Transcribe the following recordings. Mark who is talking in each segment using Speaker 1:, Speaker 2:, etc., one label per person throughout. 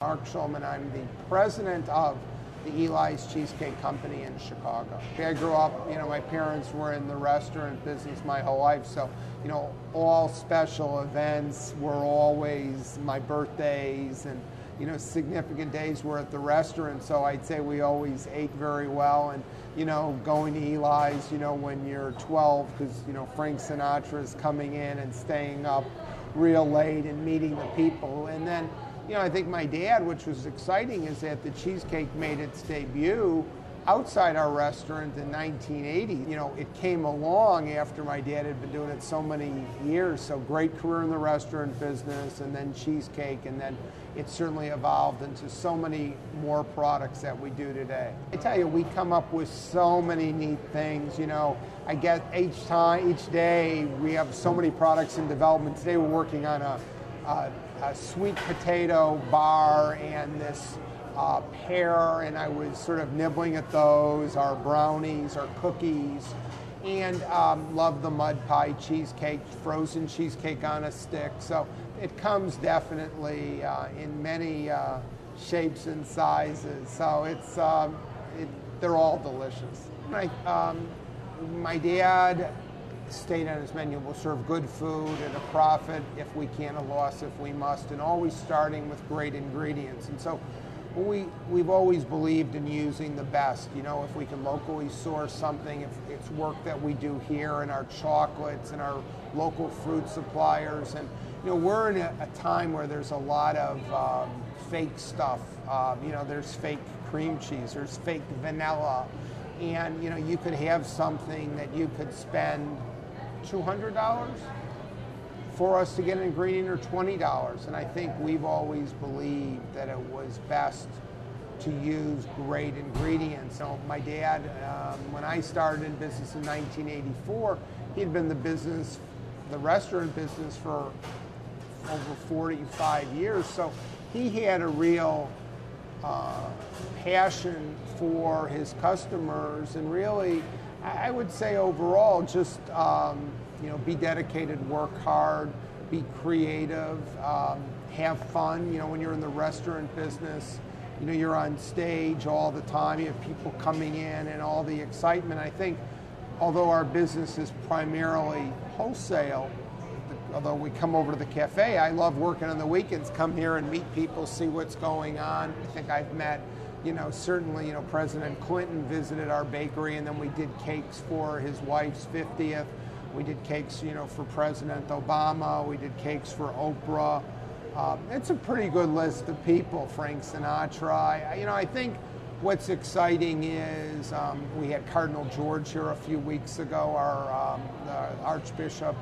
Speaker 1: Marc Schulman. I'm the president of the Eli's Cheesecake Company in Chicago. I grew up, my parents were in the restaurant business my whole life, so, all special events were always my birthdays and, significant days were at the restaurant, so I'd say we always ate very well. And, going to Eli's, when you're 12, because, Frank Sinatra is coming in and staying up real late and meeting the people. And then, I think my dad, which was exciting, is that the cheesecake made its debut outside our restaurant in 1980. It came along after my dad had been doing it so many years. So great career in the restaurant business, and then cheesecake, and then it certainly evolved into so many more products that we do today. I tell you, we come up with so many neat things. I get each day we have so many products in development. Today we're working on a sweet potato bar and this pear, and I was sort of nibbling at those, our brownies, our cookies, and love the mud pie cheesecake, frozen cheesecake on a stick. So it comes definitely in many shapes and sizes. So they're all delicious. My dad stated on his menu, we'll serve good food at a profit if we can, a loss if we must, and always starting with great ingredients. And so we've always believed in using the best. If we can locally source something, if it's work that we do here in our chocolates and our local fruit suppliers. And we're in a time where there's a lot of fake stuff. There's fake cream cheese, there's fake vanilla, and you could have something that you could spend $200 for us to get an ingredient, or $20. And I think we've always believed that it was best to use great ingredients. My dad, when I started in business in 1984, he'd been in the restaurant business for over 45 years. So he had a real passion for his customers, and really, I would say overall, just be dedicated, work hard, be creative, have fun. When you're in the restaurant business, you're on stage all the time. You have people coming in and all the excitement. I think, although our business is primarily wholesale, although we come over to the cafe, I love working on the weekends. Come here and meet people, see what's going on. I think I've met, certainly, President Clinton visited our bakery, and then we did cakes for his wife's 50th. We did cakes, for President Obama. We did cakes for Oprah. It's a pretty good list of people. Frank Sinatra. I think what's exciting is we had Cardinal George here a few weeks ago, our Archbishop.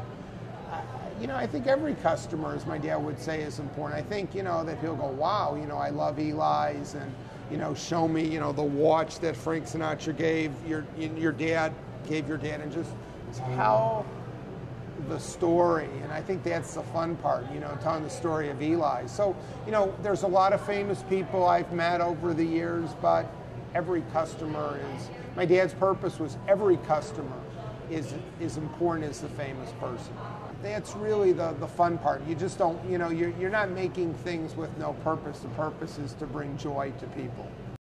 Speaker 1: I think every customer, as my dad would say, is important. I think, that he'll go, wow, I love Eli's, and, show me, the watch that Frank Sinatra gave your dad, and just tell the story. And I think that's the fun part, telling the story of Eli's. So, there's a lot of famous people I've met over the years, but every customer my dad's purpose was every customer is as important as the famous person. That's really the fun part. You just don't, you're not making things with no purpose. The purpose is to bring joy to people.